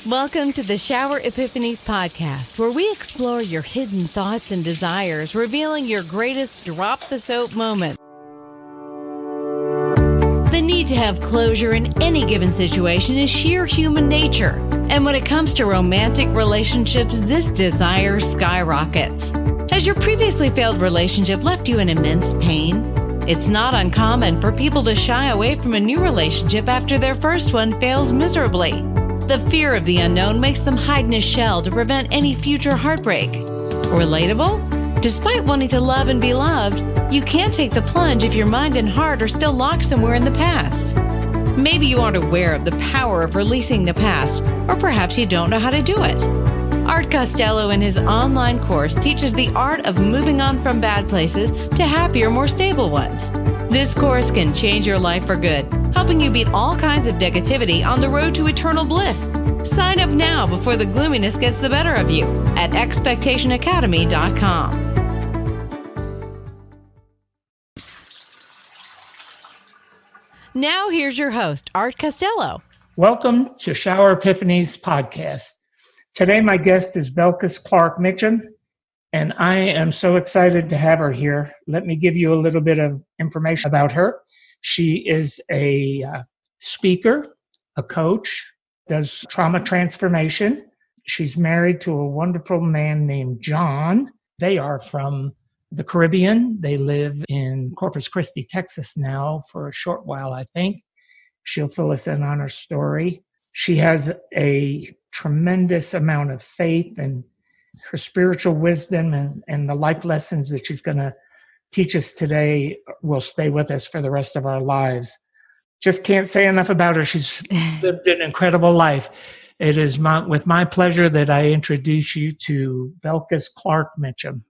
Welcome to the Shower Epiphanies podcast, where we explore your hidden thoughts and desires, revealing your greatest drop the soap moment. The need to have closure in any given situation is sheer human nature. And when it comes to romantic relationships, this desire skyrockets. Has your previously failed relationship left you in immense pain? It's not uncommon for people to shy away from a new relationship after their first one fails miserably. The fear of the unknown makes them hide in a shell to prevent any future heartbreak. Relatable? Despite wanting to love and be loved, you can't take the plunge if your mind and heart are still locked somewhere in the past. Maybe you aren't aware of the power of releasing the past, or perhaps you don't know how to do it. Art Costello in his online course teaches the art of moving on from bad places to happier, more stable ones. This course can change your life for good, helping you beat all kinds of negativity on the road to eternal bliss. Sign up now before the gloominess gets the better of you at expectationacademy.com. Now here's your host, Art Costello. Welcome to Shower Epiphanies podcast. Today my guest is Belkis Clarke-Mitcham, and I am so excited to have her here. Let me give you a little bit of information about her. She is a speaker, a coach, does trauma transformation. She's married to a wonderful man named John. They are from the Caribbean. They live in Corpus Christi, Texas now for a short while, I think. She'll fill us in on her story. She has a tremendous amount of faith, and her spiritual wisdom and the life lessons that she's going to teach us today will stay with us for the rest of our lives. Just can't say enough about her. She's lived an incredible life. It is with my pleasure that I introduce you to Belkis Clarke-Mitcham.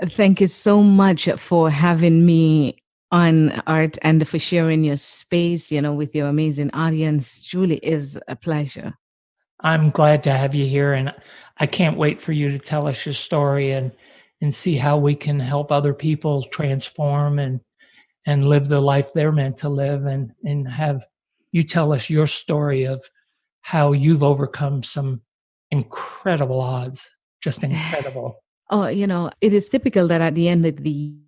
Thank you so much for having me on, Art, and for sharing your space, with your amazing audience. Truly is a pleasure. I'm glad to have you here, and I can't wait for you to tell us your story and see how we can help other people transform and live the life they're meant to live, and have you tell us your story of how you've overcome some incredible odds, just incredible. Oh, it is typical that at the end of the year,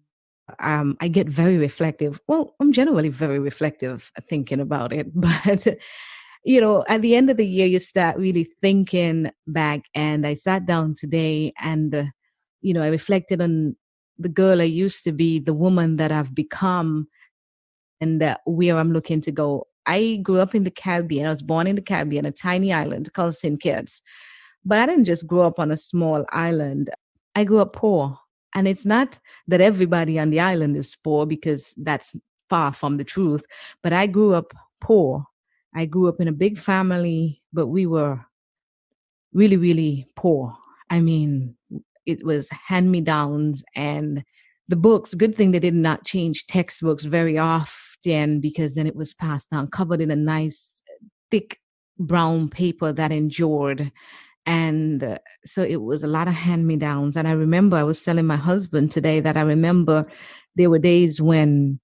I get very reflective. Well, I'm generally very reflective thinking about it, but at the end of the year, you start really thinking back. And I sat down today and, I reflected on the girl I used to be, the woman that I've become, and where I'm looking to go. I grew up in the Caribbean. I was born in the Caribbean, a tiny island called St. Kitts. But I didn't just grow up on a small island. I grew up poor. And it's not that everybody on the island is poor, because that's far from the truth. But I grew up poor. I grew up in a big family, but we were really, really poor. I mean, it was hand-me-downs and the books. Good thing they did not change textbooks very often, because then it was passed down, covered in a nice, thick brown paper that endured. And so it was a lot of hand-me-downs. And I remember I was telling my husband today that I remember there were days when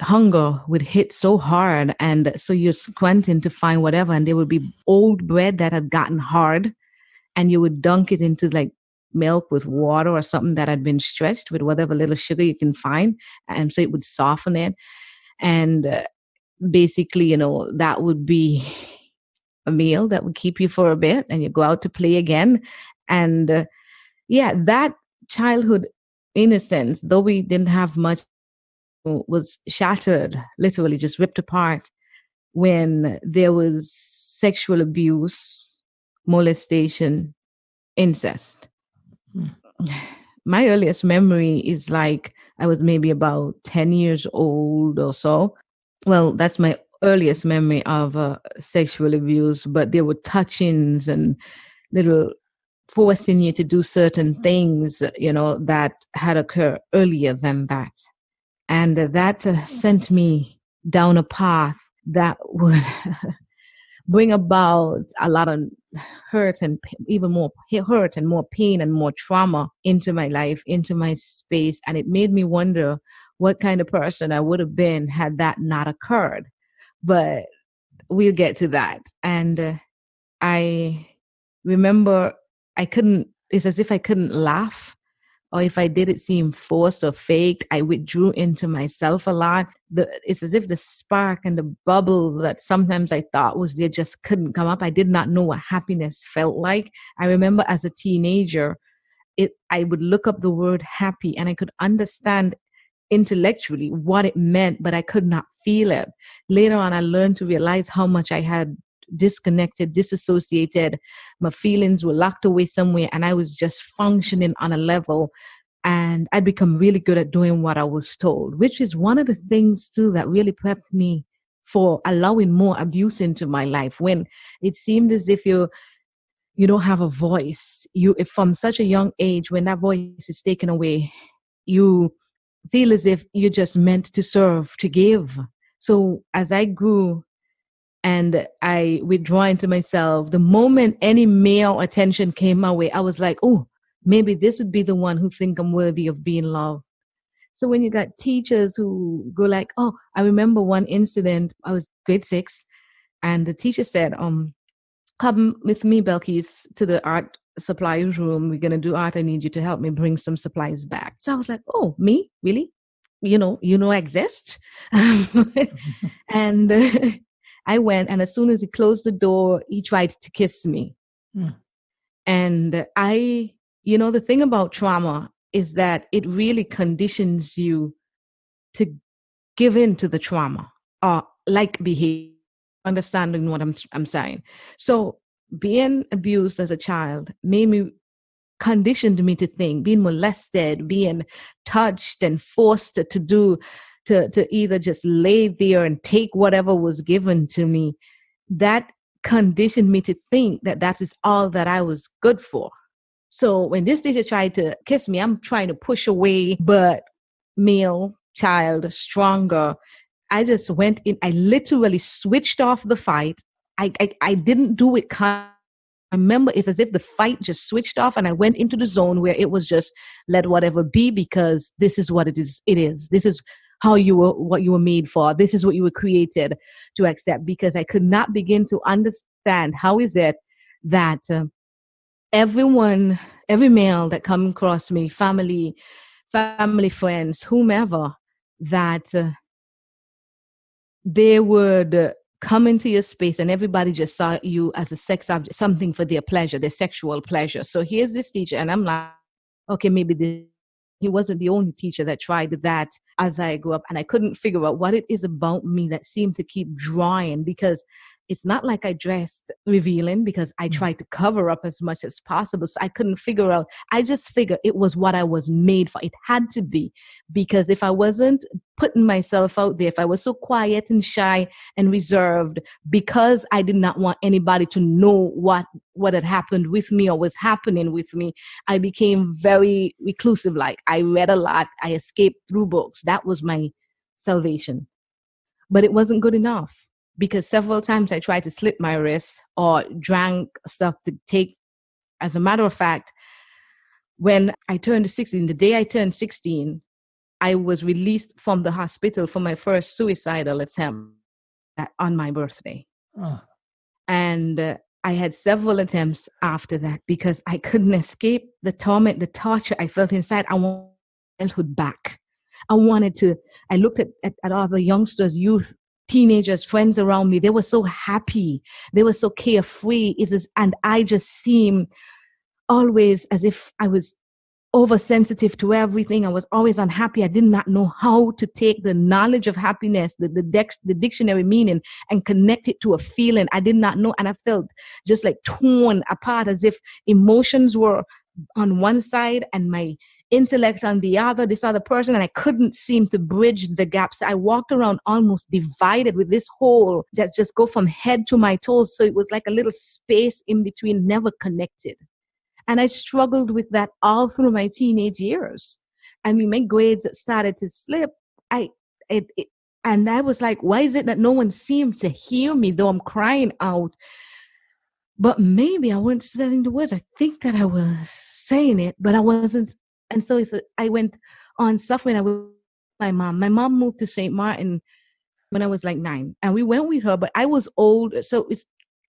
hunger would hit so hard, and so you're squinting to find whatever, and there would be old bread that had gotten hard, and you would dunk it into like milk with water or something that had been stretched with whatever little sugar you can find, and so it would soften it. And basically, that would be a meal that would keep you for a bit, and you go out to play again. And that childhood innocence, though we didn't have much, was shattered, literally just ripped apart when there was sexual abuse, molestation, incest. My earliest memory is like I was maybe about 10 years old or so. Well, that's my earliest memory of sexual abuse, but there were touchings and little forcing you to do certain things, that had occurred earlier than that. And that sent me down a path that would bring about a lot of hurt and even more hurt and more pain and more trauma into my life, into my space. And it made me wonder what kind of person I would have been had that not occurred. But we'll get to that. And I remember it's as if I couldn't laugh, or if I did, it seemed forced or faked. I withdrew into myself a lot. It's as if the spark and the bubble that sometimes I thought was there just couldn't come up. I did not know what happiness felt like. I remember as a teenager, I would look up the word happy and I could understand intellectually what it meant, but I could not feel it. Later on, I learned to realize how much I had disconnected, disassociated. My feelings were locked away somewhere, and I was just functioning on a level. And I'd become really good at doing what I was told, which is one of the things too that really prepped me for allowing more abuse into my life. When it seemed as if you don't have a voice, if from such a young age, when that voice is taken away, you feel as if you're just meant to serve, to give. So as I grew and I withdraw into myself, the moment any male attention came my way, I was like, oh, maybe this would be the one who think I'm worthy of being loved. So when you got teachers who go like, oh, I remember one incident, I was grade 6, and the teacher said, come with me, Belkis, to the art supply room. We're going to do art. I need you to help me bring some supplies back. So I was like, oh, me? Really? I exist? And I went, and as soon as he closed the door, he tried to kiss me. And the thing about trauma is that it really conditions you to give in to the trauma or like behavior, understanding what I'm saying. So being abused as a child conditioned me to think, being molested, being touched and forced to either just lay there and take whatever was given to me, that conditioned me to think that is all that I was good for. So when this teacher tried to kiss me, I'm trying to push away, but male, child, stronger. I just went in. I literally switched off the fight. I didn't do it. I remember it's as if the fight just switched off, and I went into the zone where it was just let whatever be, because this is what it is. It is. This is what you were made for. This is what you were created to accept, because I could not begin to understand how is it that every male that come across me, family, friends, whomever, that they would come into your space and everybody just saw you as a sex object, something for their pleasure, their sexual pleasure. So here's this teacher, and I'm like, okay, maybe he wasn't the only teacher that tried that as I grew up, and I couldn't figure out what it is about me that seemed to keep drawing, because it's not like I dressed revealing, because I tried to cover up as much as possible. So I couldn't figure out. I just figured it was what I was made for. It had to be, because if I wasn't putting myself out there, if I was so quiet and shy and reserved, because I did not want anybody to know what had happened with me or was happening with me, I became very reclusive. Like, I read a lot. I escaped through books. That was my salvation. But it wasn't good enough, because several times I tried to slit my wrist or drank stuff to take. As a matter of fact, when I turned 16, the day I turned 16, I was released from the hospital for my first suicidal attempt on my birthday. Oh. And I had several attempts after that, because I couldn't escape the torment, the torture I felt inside. I wanted childhood back. I looked at all the youngsters, youth, teenagers, friends around me. They were so happy. They were so carefree. And I just seemed always as if I was oversensitive to everything. I was always unhappy. I did not know how to take the knowledge of happiness, the dictionary meaning, and connect it to a feeling. I did not know. And I felt just like torn apart, as if emotions were on one side and my intellect on the other, this other person, and I couldn't seem to bridge the gaps. I walked around almost divided with this hole that just go from head to my toes. So it was like a little space in between, never connected. And I struggled with that all through my teenage years. I mean, my grades started to slip. And I was like, why is it that no one seemed to hear me, though I'm crying out? But maybe I wasn't saying the words. I think that I was saying it, but I wasn't. And so I went on suffering with my mom. My mom moved to St. Martin when I was like 9, and we went with her, but I was old. So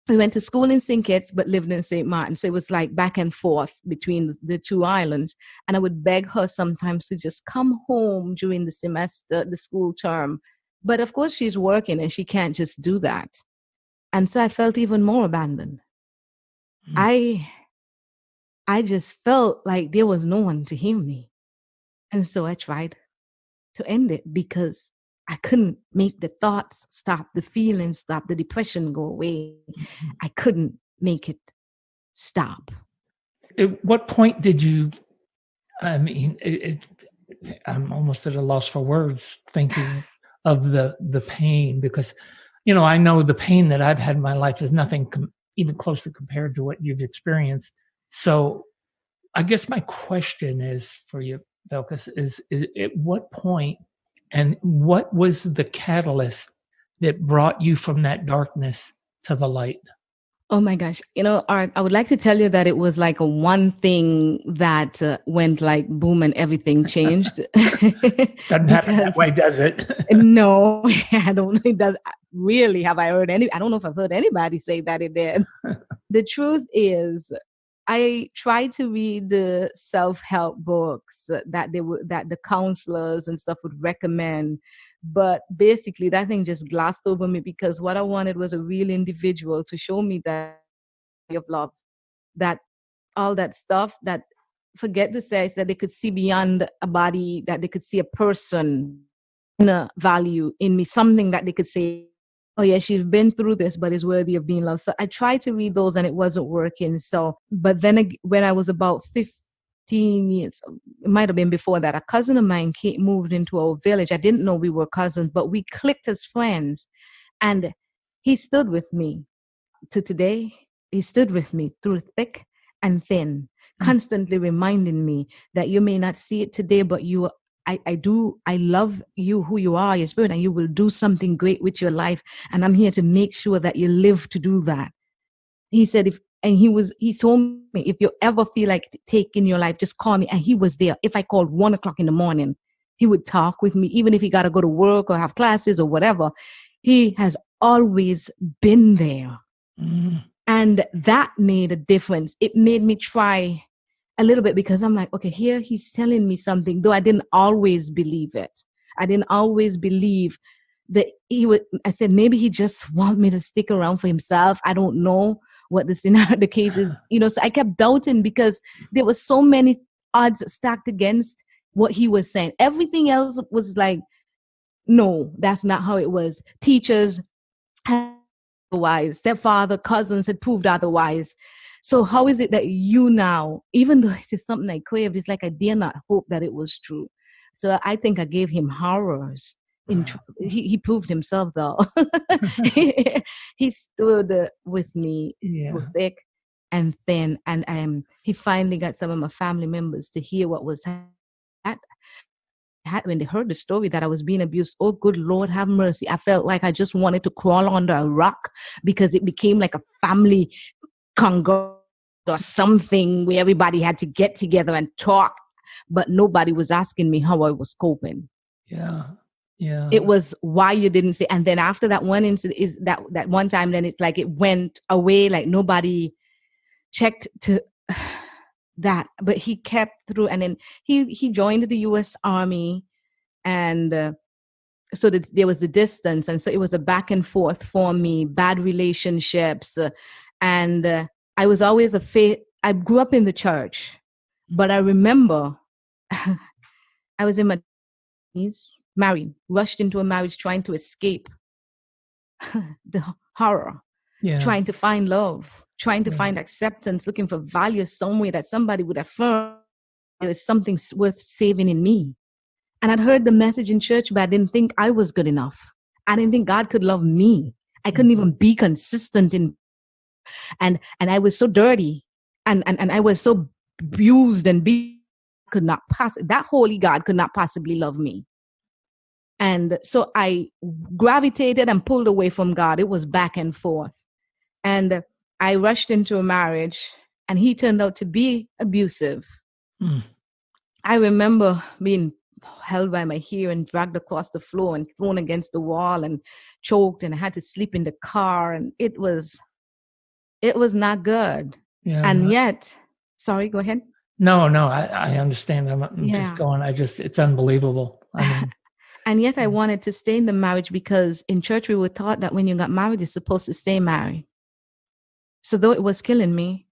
We went to school in St. Kitts, but lived in St. Martin. So it was like back and forth between the two islands. And I would beg her sometimes to just come home during the semester, the school term. But of course, she's working and she can't just do that. And so I felt even more abandoned. I just felt like there was no one to hear me. And so I tried to end it because I couldn't make the thoughts stop, the feelings stop, the depression go away. I couldn't make it stop. At what point did you, I'm almost at a loss for words thinking of the pain, because, I know the pain that I've had in my life is nothing even closely compared to what you've experienced. So I guess my question is for you, Belkis, is at what point and what was the catalyst that brought you from that darkness to the light? Oh my gosh. Art, I would like to tell you that it was like a one thing that went like boom and everything changed. Doesn't happen that way, does it? No, I don't think it does. Really, have I heard I don't know if I've heard anybody say that it did. The truth is, I tried to read the self-help books that the counselors and stuff would recommend, but basically that thing just glossed over me because what I wanted was a real individual to show me that of love, that all that stuff, that forget the sex, that they could see beyond a body, that they could see a person, a value in me, something that they could say, oh yeah, she's been through this, but is worthy of being loved. So I tried to read those and it wasn't working. So, but then when I was about 15 years, it might have been before that, a cousin of mine moved into our village. I didn't know we were cousins, but we clicked as friends. And he stood with me to today. He stood with me through thick and thin, constantly reminding me that you may not see it today, but I love you, who you are, your spirit, and you will do something great with your life. And I'm here to make sure that you live to do that. He said, he told me, if you ever feel like taking your life, just call me. And he was there. If I called 1:00 in the morning, he would talk with me, even if he got to go to work or have classes or whatever. He has always been there. And that made a difference. It made me try a little bit because I'm like, okay, here he's telling me something, though I didn't always believe it. I didn't always believe that he would. I said, maybe he just want me to stick around for himself. I don't know what the case is, so I kept doubting because there were so many odds stacked against what he was saying. Everything else was like, no, that's not how it was. Teachers had otherwise, stepfather, cousins had proved otherwise. So how is it that you now, even though it is something I craved, it's like I dare not hope that it was true. So I think I gave him horrors. He proved himself though. He stood with me through thick and thin, and he finally got some of my family members to hear what was happening. When they heard the story that I was being abused, oh, good Lord, have mercy. I felt like I just wanted to crawl under a rock because it became like a family congregation or something where everybody had to get together and talk, but nobody was asking me how I was coping. Yeah. Yeah. It was why you didn't say. And then after that one incident, is that one time, then it's like it went away, like nobody checked to that, but he kept through. And then he joined the U.S. Army, and so there was the distance, and so it was a back and forth for me, bad relationships, and I was always I grew up in the church, but I remember I was in my married, rushed into a marriage, trying to escape the horror, trying to find love, trying to find acceptance, looking for value somewhere that somebody would affirm there was something worth saving in me. And I'd heard the message in church, but I didn't think I was good enough. I didn't think God could love me. I couldn't even be consistent and I was so dirty and I was so abused and that holy God could not possibly love me. And so I gravitated and pulled away from God. It was back and forth. And I rushed into a marriage, and he turned out to be abusive. I remember being held by my hair and dragged across the floor and thrown against the wall and choked, and I had to sleep in the car. And it was It was not good. Yeah. And yet, sorry, go ahead. No, I understand. I'm just going, it's unbelievable. I mean, and yet I wanted to stay in the marriage because in church we were taught that when you got married, you're supposed to stay married. So though it was killing me,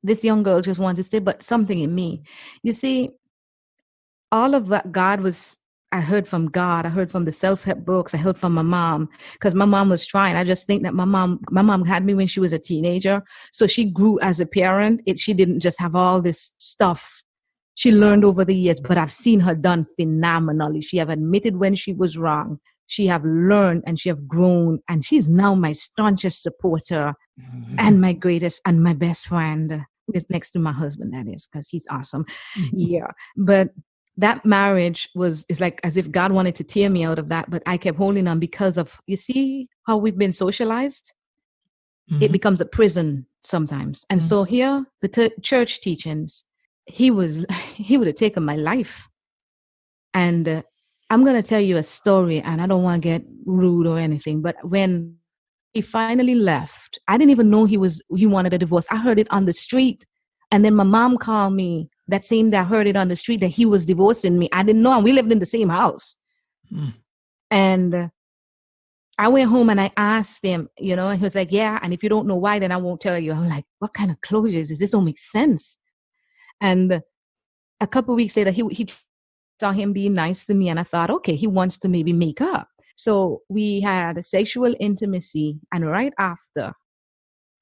this young girl just wanted to stay, but something in me, you see, all of what I heard from God. I heard from the self-help books. I heard from my mom because my mom was trying. I just think that my mom had me when she was a teenager. So she grew as a parent. She didn't just have all this stuff. She learned over the years, but I've seen her done phenomenally. She have admitted when she was wrong. She have learned and she have grown. And she's now my staunchest supporter and my greatest and my best friend. Next to my husband, that is, because he's awesome. Yeah. But that marriage is like as if God wanted to tear me out of that, but I kept holding on because of, you see how we've been socialized? It becomes a prison sometimes. And so here, the church teachings, he would have taken my life. And I'm going to tell you a story, and I don't want to get rude or anything, but when he finally left, I didn't even know he wanted a divorce. I heard it on the street. And then my mom called me that same day I heard it on the street that he was divorcing me. I didn't know. And we lived in the same house. And I went home and I asked him, and he was like, yeah. And if you don't know why, then I won't tell you. I'm like, what kind of closure is this? This don't make sense. And a couple of weeks later, he saw him being nice to me. And I thought, okay, he wants to maybe make up. So we had a sexual intimacy. And right after,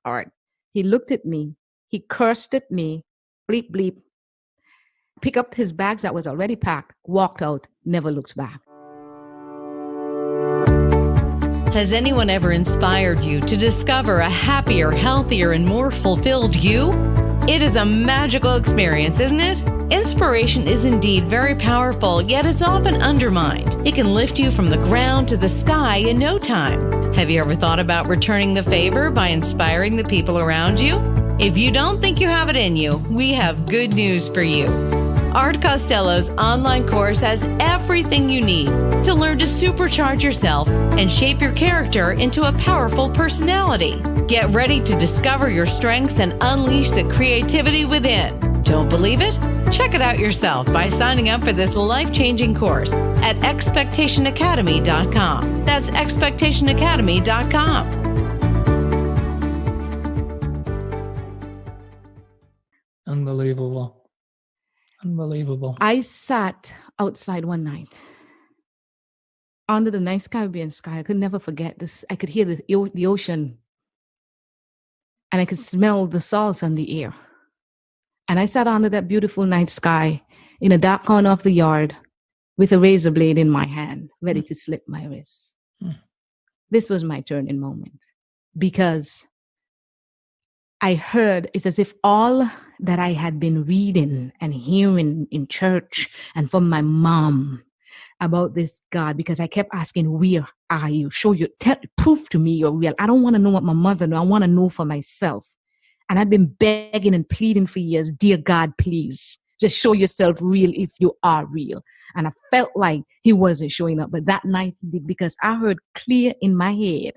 all right, he looked at me. He cursed at me, bleep, bleep, picked up his bags that was already packed, walked out, never looked back. Has anyone ever inspired you to discover a happier, healthier, and more fulfilled you? It is a magical experience, isn't it? Inspiration is indeed very powerful, yet it's often undermined. It can lift you from the ground to the sky in no time. Have you ever thought about returning the favor by inspiring the people around you? If you don't think you have it in you, we have good news for you. Art Costello's online course has everything you need to learn to supercharge yourself and shape your character into a powerful personality. Get ready to discover your strengths and unleash the creativity within. Don't believe it? Check it out yourself by signing up for this life-changing course at expectationacademy.com. That's expectationacademy.com. Unbelievable. I sat outside one night under the nice Caribbean sky. I could never forget this. I could hear the ocean and I could smell the salt on the air. And I sat under that beautiful night sky in a dark corner of the yard with a razor blade in my hand, ready to slit my wrist. This was my turning moment because I heard, it's as if all that I had been reading and hearing in church and from my mom about this God, because I kept asking, where are you? Prove to me you're real. I don't want to know what my mother knew. I want to know for myself. And I'd been begging and pleading for years, dear God, please, just show yourself real if you are real. And I felt like he wasn't showing up. But that night he did, because I heard clear in my head,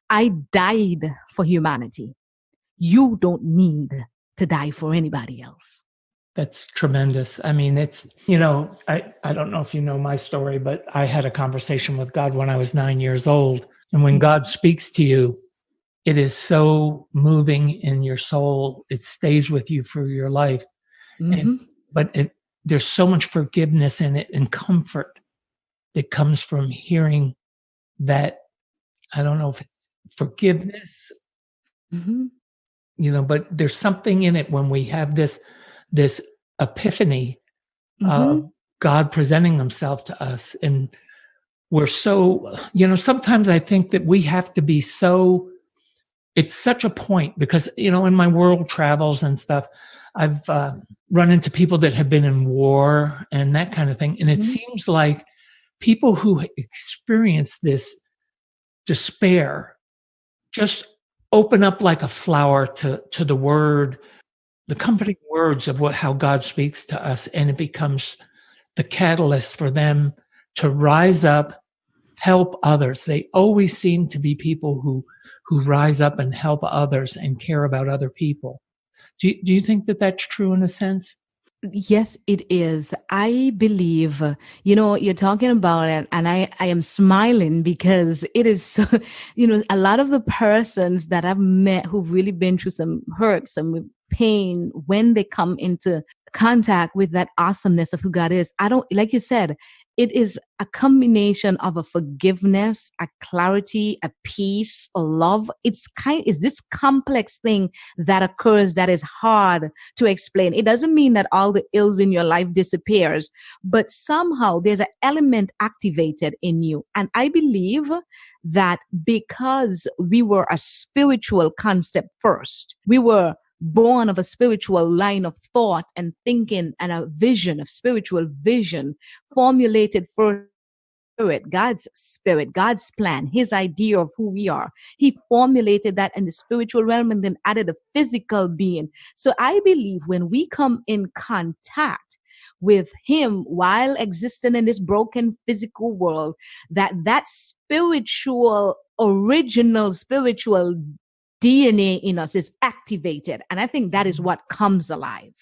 I died for humanity. You don't need to die for anybody else. That's tremendous. I mean, it's, I don't know if you know my story, but I had a conversation with God when I was 9 years old. And when God speaks to you, it is so moving in your soul. It stays with you for your life. But there's so much forgiveness in it and comfort that comes from hearing that. I don't know if it's forgiveness, but there's something in it when we have this epiphany of God presenting himself to us. And we're so, sometimes I think that we have to be so, it's such a point because, in my world travels and stuff, I've run into people that have been in war and that kind of thing. And it seems like people who experience this despair just open up like a flower to the word, the comforting words of how God speaks to us. And it becomes the catalyst for them to rise up, help others. They always seem to be people who rise up and help others and care about other people. Do you think that that's true in a sense? Yes, it is. I believe, you're talking about it, and I am smiling because it is so, a lot of the persons that I've met who've really been through some hurt, some pain, when they come into contact with that awesomeness of who God is, like you said, it is a combination of a forgiveness, a clarity, a peace, a love. It's this complex thing that occurs that is hard to explain. It doesn't mean that all the ills in your life disappears, but somehow there's an element activated in you. And I believe that because we were a spiritual concept first, we were born of a spiritual line of thought and thinking and a vision of spiritual vision formulated for spirit, God's plan, his idea of who we are. He formulated that in the spiritual realm and then added a physical being. So I believe when we come in contact with him while existing in this broken physical world, that original spiritual DNA in us is activated. And I think that is what comes alive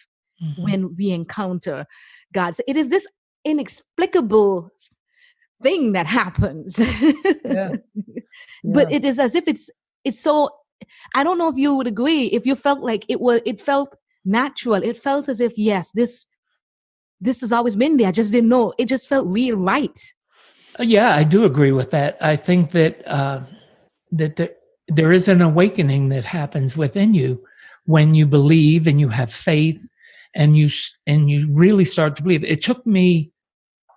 when we encounter God. So it is this inexplicable thing that happens. Yeah. But it is as if it's so, I don't know if you would agree, if you felt like it felt natural. It felt as if, yes, this has always been there. I just didn't know. It just felt real right. Yeah, I do agree with that. I think that there is an awakening that happens within you when you believe and you have faith and you really start to believe. It took me,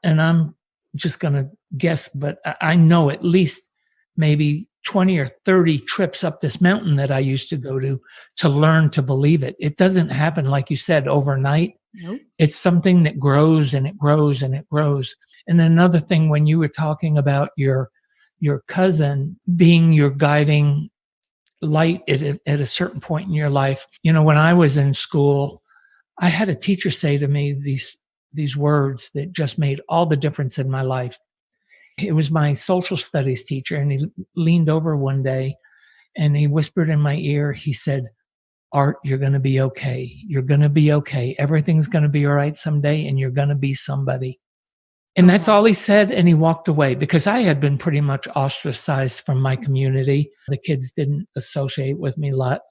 and I'm just going to guess, but I know at least maybe 20 or 30 trips up this mountain that I used to go to learn to believe it. It doesn't happen, like you said, overnight. Nope. It's something that grows and it grows and it grows. And another thing, when you were talking about your cousin being your guiding light at a certain point in your life. When I was in school, I had a teacher say to me these words that just made all the difference in my life. It was my social studies teacher, and he leaned over one day and he whispered in my ear, he said, "Art, you're going to be okay. You're going to be okay. Everything's going to be all right someday, and you're going to be somebody." And that's all he said, and he walked away, because I had been pretty much ostracized from my community. The kids didn't associate with me a lot.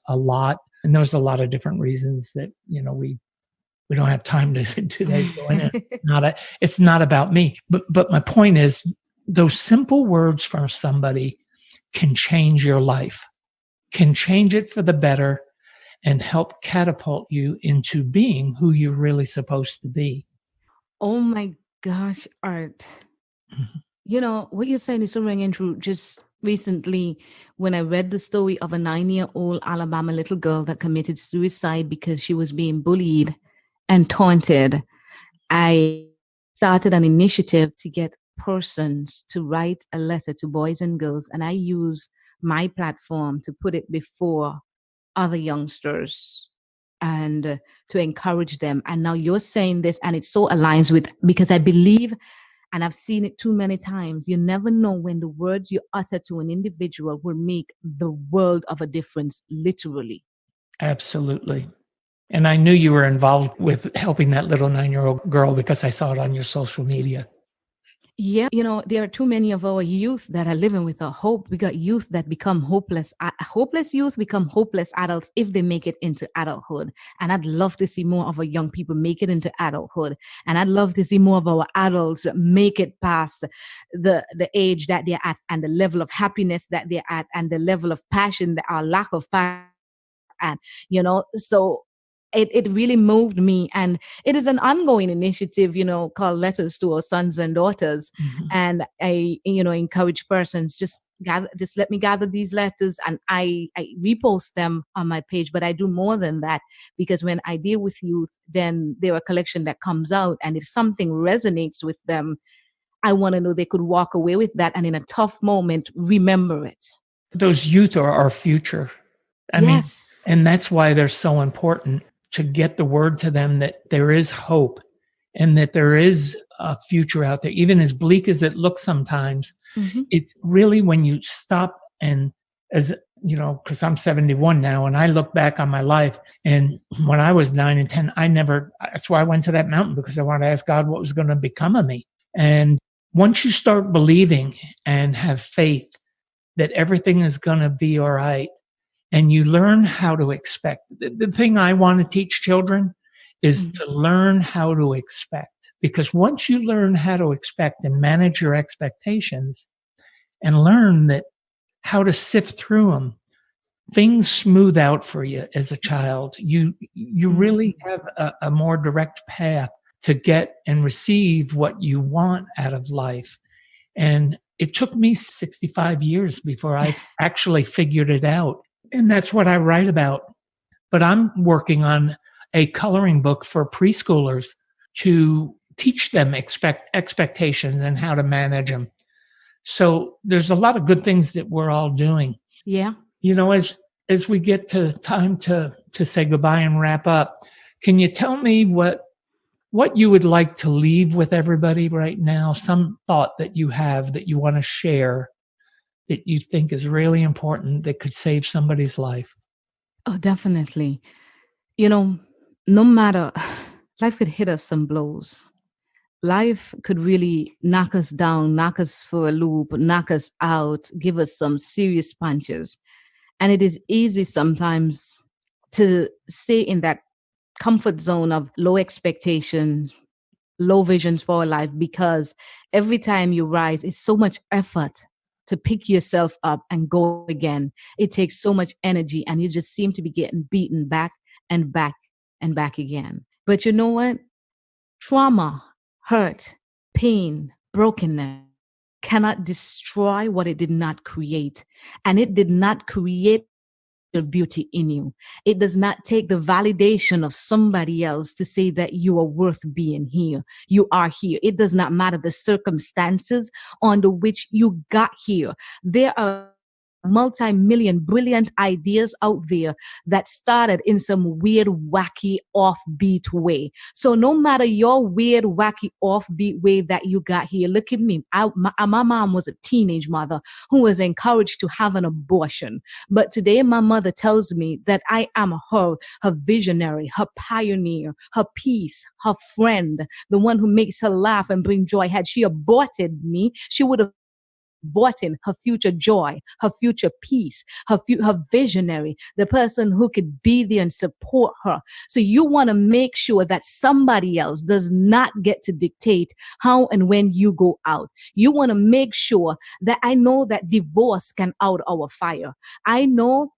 And there was a lot of different reasons that, we don't have time to today go in it. It's not about me. But my point is, those simple words from somebody can change your life, can change it for the better, and help catapult you into being who you're really supposed to be. Oh my gosh, Art. What you're saying is so ringing true. Just recently, when I read the story of a 9-year-old Alabama little girl that committed suicide because she was being bullied and taunted, I started an initiative to get persons to write a letter to boys and girls, and I use my platform to put it before other youngsters and to encourage them. And now you're saying this, and it so aligns with, because I believe, and I've seen it too many times, you never know when the words you utter to an individual will make the world of a difference, literally. Absolutely. And I knew you were involved with helping that little 9-year-old girl because I saw it on your social media. Yeah, there are too many of our youth that are living with a hope. We got youth that become hopeless. Hopeless youth become hopeless adults if they make it into adulthood. And I'd love to see more of our young people make it into adulthood. And I'd love to see more of our adults make it past the age that they're at, and the level of happiness that they're at, and the level of passion, or lack of passion at, so it really moved me. And it is an ongoing initiative, called Letters to Our Sons and Daughters. And I, encourage persons, just let me gather these letters, and I repost them on my page. But I do more than that, because when I deal with youth, then there are a collection that comes out, and if something resonates with them, I want to know they could walk away with that, and in a tough moment, remember it. Those youth are our future. I mean, and that's why they're so important, to get the word to them that there is hope and that there is a future out there, even as bleak as it looks sometimes. Mm-hmm. It's really when you stop and, as you know, because I'm 71 now, and I look back on my life, and when I was 9 and 10, that's why I went to that mountain, because I wanted to ask God what was going to become of me. And once you start believing and have faith that everything is going to be all right, and you learn how to expect, the thing I want to teach children is to learn how to expect. Because once you learn how to expect and manage your expectations and learn that how to sift through them, things smooth out for you as a child. You really have a more direct path to get and receive what you want out of life. And it took me 65 years before I actually figured it out. And that's what I write about. But I'm working on a coloring book for preschoolers to teach them expectations and how to manage them. So there's a lot of good things that we're all doing. Yeah. You know, as we get to time to say goodbye and wrap up, can you tell me what you would like to leave with everybody right now? Some thought that you have that you want to share that you think is really important that could save somebody's life? Oh, definitely. You know, no matter, life could hit us some blows. Life could really knock us down, knock us for a loop, knock us out, give us some serious punches. And it is easy sometimes to stay in that comfort zone of low expectation, low visions for our life, because every time you rise, it's so much effort to pick yourself up and go again. It takes so much energy, and you just seem to be getting beaten back and back and back again. But you know what? Trauma, hurt, pain, brokenness cannot destroy what it did not create. And it did not create the beauty in you. It does not take the validation of somebody else to say that you are worth being here. You are here. It does not matter the circumstances under which you got here. There are multi-million brilliant ideas out there that started in some weird, wacky, offbeat way. So no matter your weird, wacky, offbeat way that you got here, look at me. My mom was a teenage mother who was encouraged to have an abortion. But today my mother tells me that I am her visionary, her pioneer, her peace, her friend, the one who makes her laugh and bring joy. Had she aborted me, she would have bought in her future joy, her future peace, her visionary, the person who could be there and support her. So you want to make sure that somebody else does not get to dictate how and when you go out. You want to make sure that I know that divorce can out our fire. I know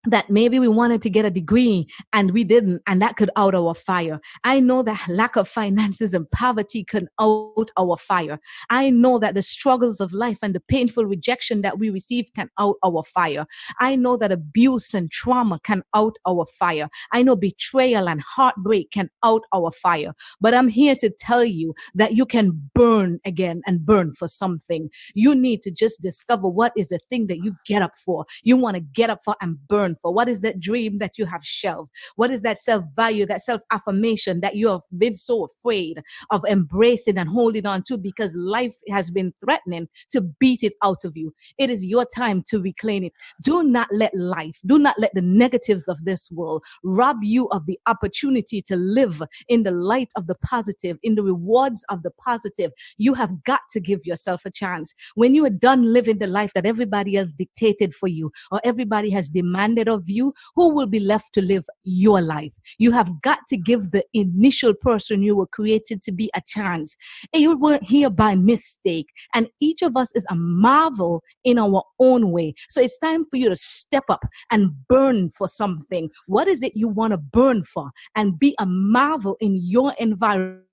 that maybe we wanted to get a degree and we didn't, and that could out our fire. I know that lack of finances and poverty can out our fire. I know that the struggles of life and the painful rejection that we receive can out our fire. I know that abuse and trauma can out our fire. I know betrayal and heartbreak can out our fire. But I'm here to tell you that you can burn again and burn for something. You need to just discover what is the thing that you get up for. You want to get up for and burn for. What is that dream that you have shelved? What is that self-value, that self-affirmation that you have been so afraid of embracing and holding on to because life has been threatening to beat it out of you? It is your time to reclaim it. Do not let life, do not let the negatives of this world rob you of the opportunity to live in the light of the positive, in the rewards of the positive. You have got to give yourself a chance. When you are done living the life that everybody else dictated for you or everybody has demanded of you, who will be left to live your life? You have got to give the initial person you were created to be a chance. And you weren't here by mistake. And each of us is a marvel in our own way. So it's time for you to step up and burn for something. What is it you want to burn for? And be a marvel in your environment,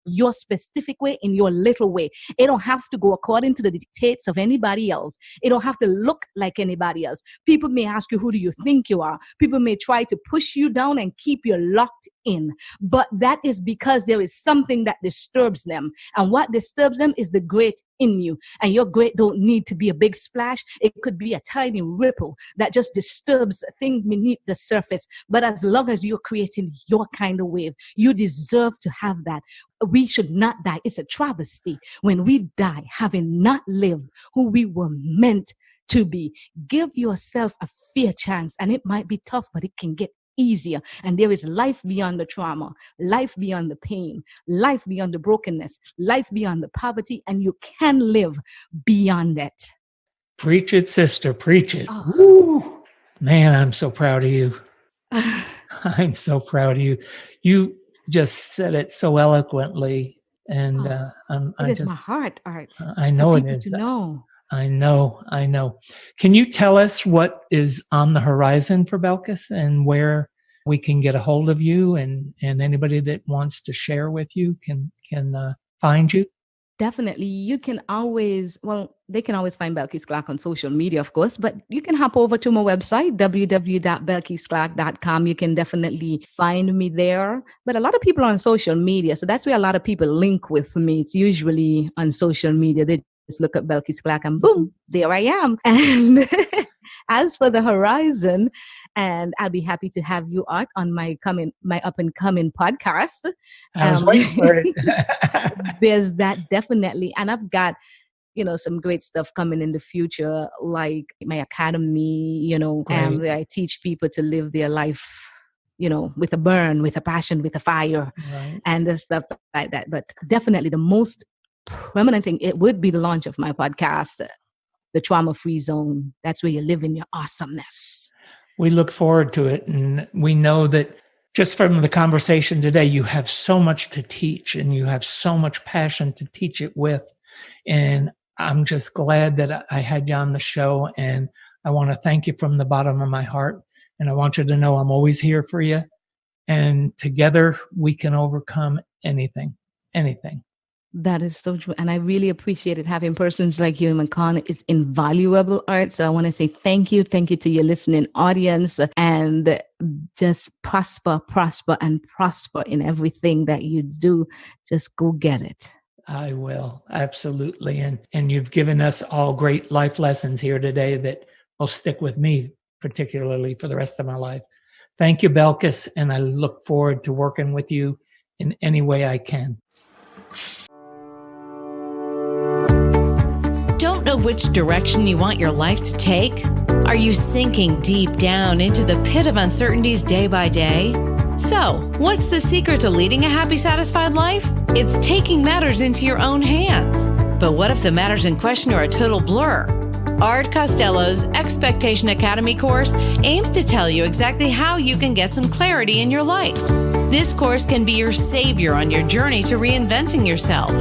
your specific way, in your little way. It don't have to go according to the dictates of anybody else. It don't have to look like anybody else. People may ask you, who do you think you are? People may try to push you down and keep you locked in. But that is because there is something that disturbs them. And what disturbs them is the great in you. And your great don't need to be a big splash. It could be a tiny ripple that just disturbs a thing beneath the surface. But as long as you're creating your kind of wave, you deserve to have that. We should not die. It's a travesty when we die having not lived who we were meant to be. Give yourself a fair chance, and it might be tough, but it can get easier. And there is life beyond the trauma, life beyond the pain, life beyond the brokenness, life beyond the poverty, and you can live beyond it. Preach it, sister, preach it. Oh. Woo. Man, I'm so proud of you. I'm so proud of you. You just said it so eloquently, and it is my heart, Art. I know it is. I know. Can you tell us what is on the horizon for Belkis and where we can get a hold of you, and anybody that wants to share with you can find you? Definitely. You can always, they can always find Belkis Clarke on social media, of course, but you can hop over to my website, www.belkisclarke.com. You can definitely find me there. But a lot of people are on social media, so that's where a lot of people link with me. It's usually on social media. They just look at Belkis Clarke and boom, there I am. And as for the horizon, and I'll be happy to have you, Art, on my up and coming podcast. I was waiting for it. There's that definitely. And I've got, some great stuff coming in the future, like my academy, where I teach people to live their life, with a burn, with a passion, with a fire, and the stuff like that. But definitely the most prominent thing, it would be the launch of my podcast, The Trauma-Free Zone. That's where you live in your awesomeness. We look forward to it. And we know that just from the conversation today, you have so much to teach and you have so much passion to teach it with. And I'm just glad that I had you on the show. And I want to thank you from the bottom of my heart. And I want you to know I'm always here for you. And together we can overcome anything. That is so true. And I really appreciate it. Having persons like you in my corner is invaluable, Art. So I want to say thank you. Thank you to your listening audience, and just prosper in everything that you do. Just go get it. I will. Absolutely. And you've given us all great life lessons here today that will stick with me, particularly for the rest of my life. Thank you, Belkis. And I look forward to working with you in any way I can. Don't know which direction you want your life to take? Are you sinking deep down into the pit of uncertainties day by day? So, what's the secret to leading a happy, satisfied life? It's taking matters into your own hands. But what if the matters in question are a total blur? Art Costello's Expectation Academy course aims to tell you exactly how you can get some clarity in your life. This course can be your savior on your journey to reinventing yourself.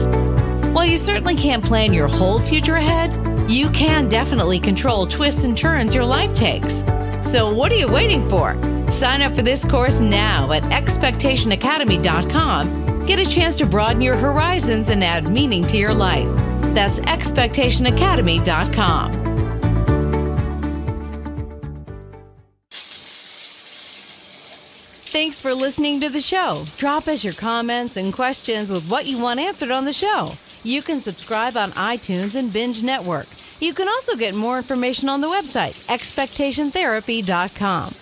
While you certainly can't plan your whole future ahead, you can definitely control twists and turns your life takes. So what are you waiting for? Sign up for this course now at expectationacademy.com. Get a chance to broaden your horizons and add meaning to your life. That's expectationacademy.com. Thanks for listening to the show. Drop us your comments and questions with what you want answered on the show. You can subscribe on iTunes and Binge Network. You can also get more information on the website, expectationtherapy.com.